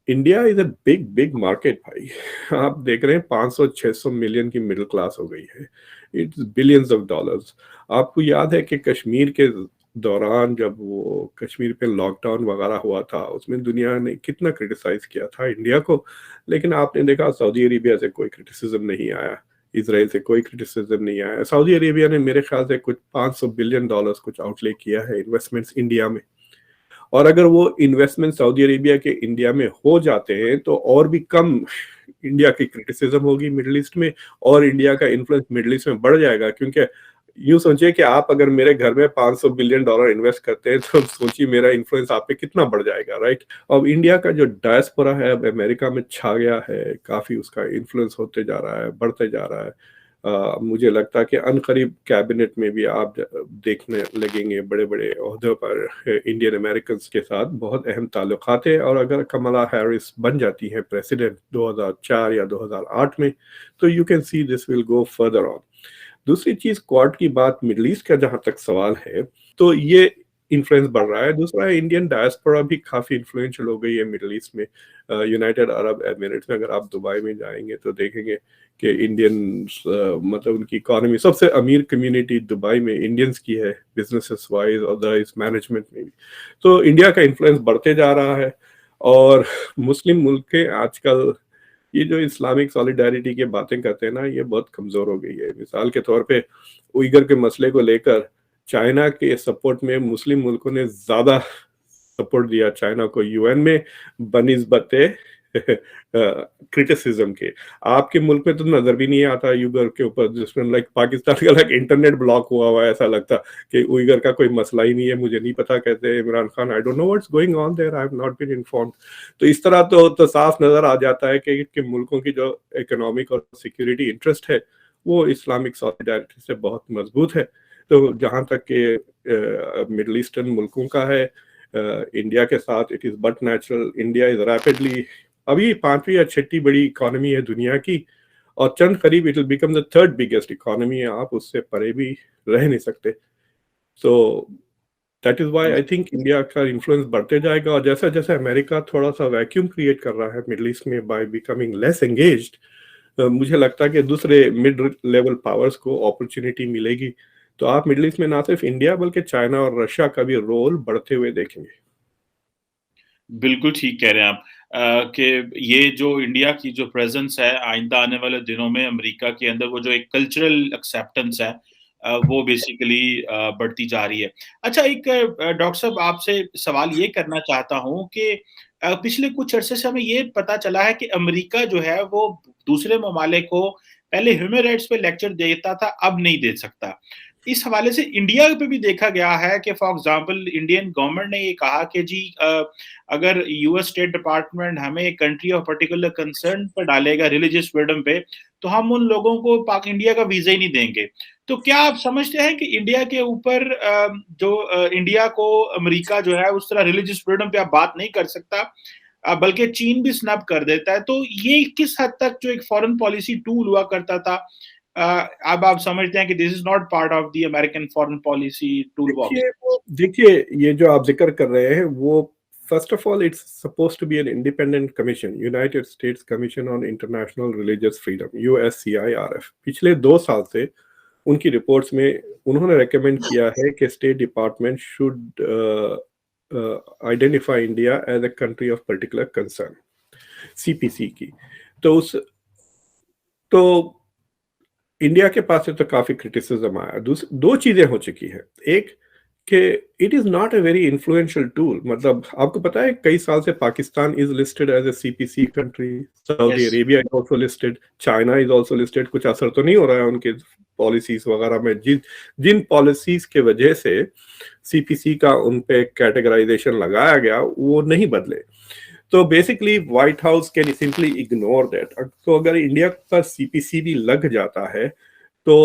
India is a big big market भाई। आप देख रहे हैं 500-600 मिलियन की मिडिल क्लास हो गई है। It's billions of dollars. आपको याद है कि कश्मीर के दौरान जब वो कश्मीर पे लॉकडाउन वगैरह हुआ था, उसमें दुनिया ने कितना क्रिटिसाइज किया था इंडिया को। लेकिन आपने देखा सऊदी अरेबिया से कोई क्रिटिसिज्म नहीं आया, इसराइल से कोई क्रिटिसिज्म नहीं आया। सऊदी अरेबिया ने मेरे ख्याल से कुछ 500 बिलियन डॉलर्स कुछ आउटले किया है इन्वेस्टमेंट्स इंडिया में। और अगर वो इन्वेस्टमेंट सऊदी अरेबिया के इंडिया में हो जाते हैं तो और भी कम इंडिया की क्रिटिसिज्म होगी मिडिल ईस्ट में, और इंडिया का इन्फ्लुएंस मिडिल ईस्ट में बढ़ जाएगा। क्योंकि यूं सोचिए कि आप अगर मेरे घर में 500 बिलियन डॉलर इन्वेस्ट करते हैं तो सोचिए मेरा इन्फ्लुएंस आप पे कितना बढ़ जाएगा, राइट। अब इंडिया का जो डायस्पोरा है अब अमेरिका में छा गया है, काफी उसका इन्फ्लुएंस होते जा रहा है, बढ़ते जा रहा है। मुझे लगता है कि अनकरीब कैबिनेट में भी आप देखने लगेंगे बड़े बड़े ओहदों पर इंडियन अमेरिकन के साथ बहुत अहम ताल्लुकात है। और अगर कमला हैरिस बन जाती है प्रेसिडेंट 2004 या 2008 में, तो you can see this will go further on. दूसरी चीज क्वाड की बात, मिडल ईस्ट का जहां तक सवाल है, तो ये इन्फ्लुएंस बढ़ रहा है। दूसरा है इंडियन डायस्पोरा भी काफी इन्फ्लुएंशियल हो गई है मिडल ईस्ट में। यूनाइटेड अरब एमिरेट्स में अगर आप दुबई में जाएंगे तो देखेंगे कि इंडियन मतलब उनकी इकोनॉमी, सबसे अमीर कम्युनिटी दुबई में इंडियंस की है, बिजनेसेस वाइज और अदरवाइज मैनेजमेंट में भी। तो इंडिया का इन्फ्लुएंस बढ़ते जा रहा है। और मुस्लिम मुल्क के आजकल ये जो इस्लामिक सॉलिडारिटी की बातें करते हैं ना, ये बहुत कमजोर हो गई है। मिसाल के तौर पे उइगर के मसले को लेकर चाइना के सपोर्ट में मुस्लिम मुल्कों ने ज्यादा सपोर्ट दिया चाइना को यूएन में बनिस्बते क्रिटिसिज्म के। आपके मुल्क में तो नजर भी नहीं आता उइगर के ऊपर, जिसमें लाइक पाकिस्तान का लाइक इंटरनेट ब्लॉक हुआ हुआ है, ऐसा लगता कि उइगर का कोई मसला ही नहीं है, मुझे नहीं पता कहते Imran Khan, I don't know what's going on there, I have not been informed. तो इस तरह तो साफ नजर आ जाता है कि मुल्कों की जो इकोनॉमिक और सिक्योरिटी इंटरेस्ट है वो इस्लामिक सॉलिडारिटी से बहुत मजबूत है। तो जहां तक के मिडल ईस्टर्न मुल्कों का है, इंडिया के साथ it is but natural. India is rapidly अभी पांचवी या छठी बड़ी इकोनॉमी है दुनिया की, और चंद करीब it will become the third biggest economy है, आप उससे परे भी रह नहीं सकते। So that is why I think India का इन्फ्लुएंस बढ़ते जाएगा। और जैसा जैसे अमेरिका थोड़ा सा वैक्यूम क्रिएट कर रहा है मिडिल ईस्ट में बाय बिकमिंग लेस एंगेज्ड, मुझे लगता है कि दूसरे मिड लेवल पावर्स को अपॉर्चुनिटी मिलेगी। तो आप मिडिल ईस्ट में ना सिर्फ इंडिया बल्कि चाइना और रशिया का भी रोल बढ़ते हुए देखेंगे। बिल्कुल ठीक कह रहे हैं आप कि ये जो इंडिया की जो प्रेजेंस है आइंदा आने वाले दिनों में अमेरिका के अंदर, वो जो एक कल्चरल एक्सेप्टेंस है वो बेसिकली बढ़ती जा रही है। अच्छा, एक डॉक्टर साहब आपसे सवाल ये करना चाहता हूँ कि पिछले कुछ अरसे से हमें ये पता चला है कि अमेरिका जो है वो दूसरे ममालिक को पहले ह्यूमन राइट्स पे लेक्चर देता था, अब नहीं दे सकता। इस हवाले से इंडिया पे भी देखा गया है कि फॉर एग्जांपल इंडियन गवर्नमेंट ने ये कहा कि जी अगर यूएस स्टेट डिपार्टमेंट हमें कंट्री ऑफ पर्टिकुलर कंसर्न पर डालेगा रिलीजियस फ्रीडम पे, तो हम उन लोगों को पाक इंडिया का वीजा ही नहीं देंगे। तो क्या आप समझते हैं कि इंडिया के ऊपर इंडिया को अमेरिका जो है उस तरह रिलीजियस फ्रीडम पे आप बात नहीं कर सकता, बल्कि चीन भी स्नब कर देता है? तो ये किस हद तक जो एक फॉरेन पॉलिसी टूल हुआ करता था, अब आप समझते हैं कि this is not part of the American foreign policy tool box? देखिए ये जो आप जिक्र कर रहे हैं वो, first of all it's suppose to be an independent commission, United States commission on international religious freedom, USCIRF. पिछले 2 साल से उनकी रिपोर्ट्स में उन्होंने रेकमेंड किया है कि state department should identify India as a country of particular concern, CPC की। तो उस तो इंडिया के पास से तो काफी क्रिटिसिज्म आया। दो चीजें हो चुकी है। एक कि it is not a very influential tool. मतलब आपको पता है कई साल से Pakistan is listed as a CPC country, Saudi yes. Arabia is also listed, China is also listed. कुछ असर तो नहीं हो रहा है उनके पॉलिसीज वगैरह में, जिन पॉलिसीज के वजह से सीपीसी का उन पे कैटेगराइजेशन लगाया गया वो नहीं बदले। तो basically white house can simply ignore that. तो अगर इंडिया का सीपीसी भी लग जाता है तो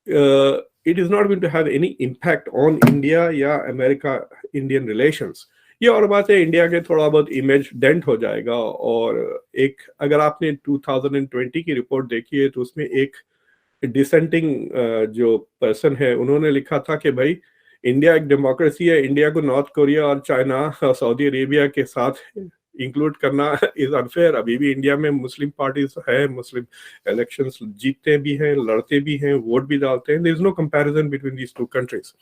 it is not going to have any impact on India या अमेरिका इंडियन रिलेशंस। ये और बात है, इंडिया के थोड़ा बहुत इमेज डेंट हो जाएगा। और एक अगर आपने 2020 की रिपोर्ट देखी है तो उसमें एक डिसेंटिंग जो पर्सन है उन्होंने लिखा था कि भाई इंडिया एक डेमोक्रेसी है, इंडिया को नॉर्थ कोरिया और चाइना और सऊदी अरेबिया के साथ इंक्लूड करना इज अनफेयर। अभी भी इंडिया में मुस्लिम पार्टीज है, मुस्लिम इलेक्शंस जीतते भी हैं, लड़ते भी हैं, वोट भी डालते हैं। There is no comparison between these two countries.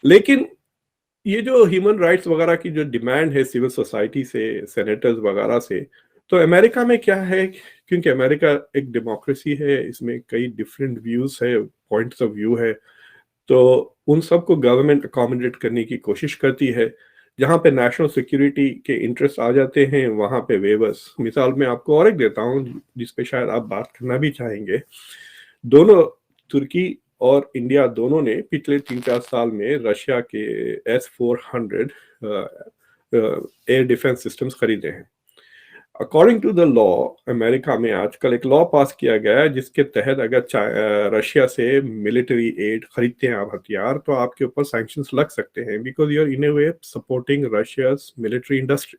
लेकिन ये जो ह्यूमन राइट्स वगैरह की जो डिमांड है सिविल सोसाइटी से, सेनेटर्स वगैरह से, तो अमेरिका में क्या है, क्योंकि अमेरिका एक डेमोक्रेसी है, इसमें कई डिफरेंट व्यूज है, पॉइंट्स ऑफ व्यू है, तो उन सबको गवर्नमेंट अकोमोडेट करने की कोशिश करती है। जहाँ पे नेशनल सिक्योरिटी के इंटरेस्ट आ जाते हैं वहाँ पे वेवर्स। मिसाल मैं आपको और एक देता हूँ जिस पे शायद आप बात करना भी चाहेंगे। दोनों, तुर्की और इंडिया दोनों ने पिछले 3-4 साल में रशिया के S-400 एयर डिफेंस सिस्टम्स खरीदे हैं। According to the law, America में आजकल एक लॉ पास किया गया है जिसके तहत अगर रशिया से मिलिट्री एड खरीदते हैं आप, हथियार, तो आपके ऊपर सैंक्शंस लग सकते हैं, because you are in a way supporting Russia's military industry.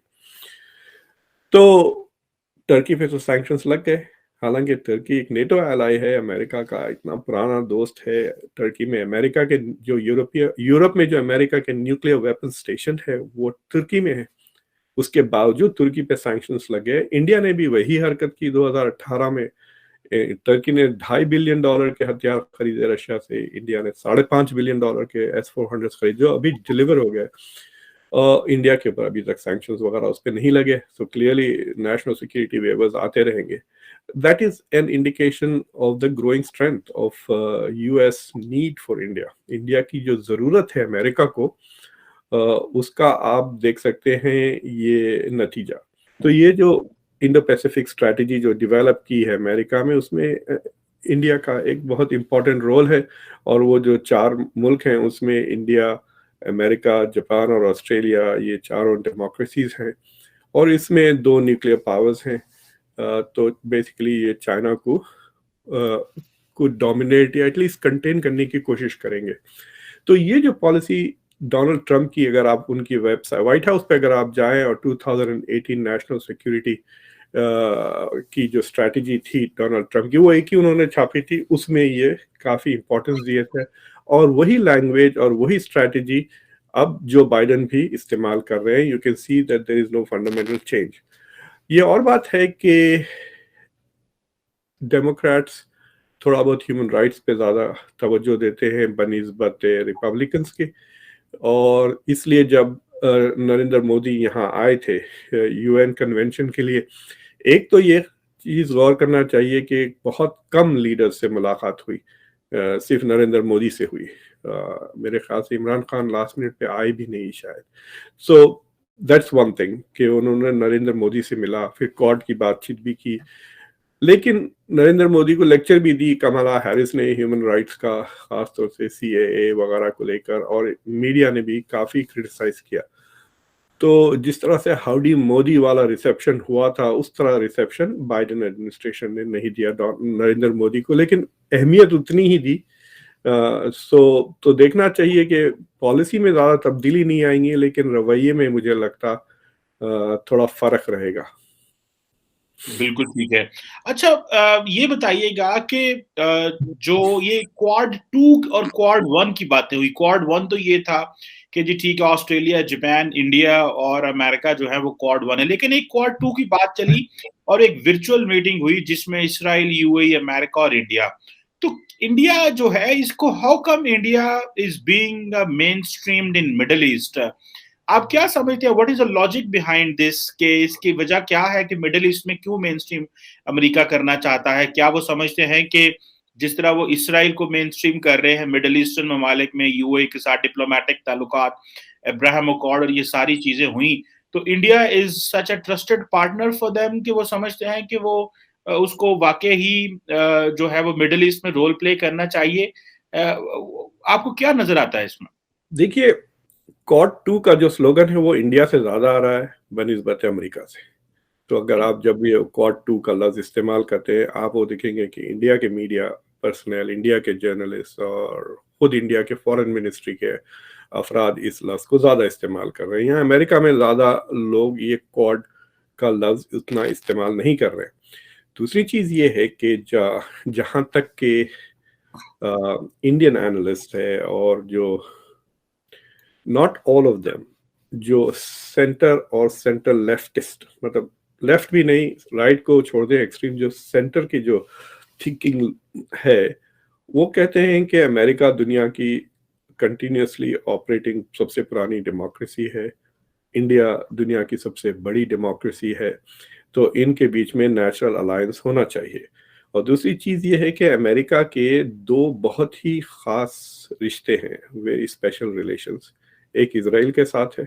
तो टर्की पे तो सैंक्शंस लग गए। हालांकि टर्की एक नेटो एलाई है, अमेरिका का इतना पुराना दोस्त है। टर्की में अमेरिका के जो यूरोप में जो अमेरिका के न्यूक्लियर वेपन स्टेशन है वो तुर्की में है। उसके बावजूद तुर्की पे सैंक्शंस लगे। इंडिया ने भी वही हरकत की 2018 में। टर्की ने $2.5 बिलियन के हथियार खरीदे रशिया से, इंडिया ने $5.5 बिलियन के S-400 खरीदे जो अभी डिलीवर हो गए। इंडिया के ऊपर अभी तक सैंक्शंस वगैरह उस पर नहीं लगे। So clearly national security weavers आते रहेंगे। That is an indication of the growing strength of US need for India. India की जो जरूरत है अमेरिका को, उसका आप देख सकते हैं ये नतीजा। तो ये जो इंडो पैसिफिक स्ट्रैटेजी जो डेवलप की है अमेरिका में, उसमें इंडिया का एक बहुत इंपॉर्टेंट रोल है। और वो जो 4 मुल्क हैं उसमें इंडिया, अमेरिका, जापान और ऑस्ट्रेलिया, ये चारों डेमोक्रेसीज हैं और इसमें 2 न्यूक्लियर पावर्स हैं। तो बेसिकली ये चाइना को डोमिनेट या एटलीस्ट कंटेन करने की कोशिश करेंगे। तो ये जो पॉलिसी डोनाल्ड ट्रंप की, अगर आप उनकी वेबसाइट व्हाइट हाउस पे अगर आप जाएं और 2018 नेशनल सिक्योरिटी की जो स्ट्रैटेजी थी डोनाल्ड ट्रंप की, वो एक ही उन्होंने छापी थी, उसमें ये काफी इंपॉर्टेंस दिए थे। और वही लैंग्वेज और वही स्ट्रैटेजी अब जो बाइडेन भी इस्तेमाल कर रहे हैं। You can see that there is no fundamental change. ये और बात है कि डेमोक्रेट्स थोड़ा बहुत ह्यूमन राइट्स पे ज़्यादा तवज्जो देते हैं बनिस्बत रिपब्लिकन्स के। और इसलिए जब नरेंद्र मोदी यहाँ आए थे UN कन्वेंशन के लिए, एक तो ये चीज़ गौर करना चाहिए कि बहुत कम लीडर से मुलाकात हुई, सिर्फ नरेंद्र मोदी से हुई। मेरे ख्याल से इमरान खान लास्ट मिनट पे आए भी नहीं शायद। सो दैट्स वन थिंग कि उन्होंने नरेंद्र मोदी से मिला, फिर क्वाड की बातचीत भी की। लेकिन नरेंद्र मोदी को लेक्चर भी दी कमला हैरिस ने ह्यूमन राइट्स का, खासतौर से CAA वगैरह को लेकर, और मीडिया ने भी काफ़ी क्रिटिसाइज किया। तो जिस तरह से हाउडी मोदी वाला रिसेप्शन हुआ था, उस तरह रिसेप्शन बाइडेन एडमिनिस्ट्रेशन ने नहीं दिया नरेंद्र मोदी को, लेकिन अहमियत उतनी ही दी। तो देखना चाहिए कि पॉलिसी में ज़्यादा तब्दीली नहीं आएंगी, लेकिन रवैये में मुझे लगता थोड़ा फर्क रहेगा। बिल्कुल ठीक है। अच्छा, ये बताइएगा कि जो ये क्वाड 2 और क्वाड 1 की बातें हुई, क्वाड 1 तो ये था कि जी ठीक है, ऑस्ट्रेलिया, जापान, इंडिया और अमेरिका जो है वो क्वाड 1 है, लेकिन एक क्वाड 2 की बात चली और एक वर्चुअल मीटिंग हुई जिसमें इसराइल, UAE, अमेरिका और इंडिया। तो इंडिया जो है, इसको how come India is being main streamed in middle east? आप क्या समझते हैं, what is the logic behind this, कि इसकी वजह क्या है कि मिडिल ईस्ट में क्यों मेन स्ट्रीम अमेरिका करना चाहता है? क्या वो समझते हैं कि जिस तरह वो इसराइल को मेन स्ट्रीम कर रहे हैं मिडिल ईस्टर्न ममालिक में, UAE के साथ डिप्लोमेटिक ताल्लुकात, अब्राहम अकॉर्ड और ये सारी चीजें हुई, तो India is such a trusted partner for them कि वो समझते हैं कि वो उसको वाकई ही जो है वो मिडिल ईस्ट में रोल प्ले करना चाहिए? आपको क्या नजर आता है इसमें? देखिए, क्वाड 2 का जो स्लोगन है वो इंडिया से ज्यादा आ रहा है बनिस्बत अमेरिका से। तो अगर आप जब भी क्वाड 2 का लफ्ज इस्तेमाल करते हैं, आप वो देखेंगे कि इंडिया के मीडिया पर्सनल, इंडिया के जर्नलिस्ट और खुद इंडिया के फॉरेन मिनिस्ट्री के अफराद इस लफ्ज को ज्यादा इस्तेमाल कर रहे हैं। यहाँ अमेरिका में ज्यादा लोग ये क्वाड का लफ्ज उतना इस्तेमाल नहीं कर रहे हैं। दूसरी चीज ये है कि जहाँ तक के इंडियन एनालिस्ट है, और जो not all of them, جو سینٹر اور سینٹر لیفٹسٹ، مطلب لیفٹ بھی نہیں، رائٹ کو چھوڑ دیں ایکسٹریم، جو سینٹر کی جو تھنکنگ ہے، وہ کہتے ہیں کہ امریکہ دنیا کی کنٹینیوسلی آپریٹنگ سب سے پرانی ڈیموکریسی ہے، انڈیا دنیا کی سب سے بڑی ڈیموکریسی ہے، تو ان کے بیچ میں نیچرل الائنس ہونا چاہیے۔ اور دوسری چیز یہ ہے کہ امریکہ کے دو بہت ہی خاص رشتے ہیں، ویری اسپیشل ریلیشنز، ایک اسرائیل کے ساتھ ہے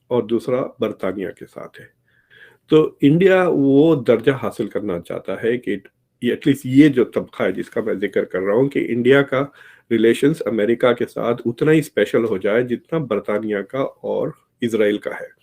اور دوسرا برطانیہ کے ساتھ ہے۔ تو انڈیا وہ درجہ حاصل کرنا چاہتا ہے کہ ایٹ لیسٹ یہ جو طبقہ ہے جس کا میں ذکر کر رہا ہوں، کہ انڈیا کا ریلیشنز امریکہ کے ساتھ اتنا ہی اسپیشل ہو جائے جتنا برطانیہ کا اور اسرائیل کا ہے۔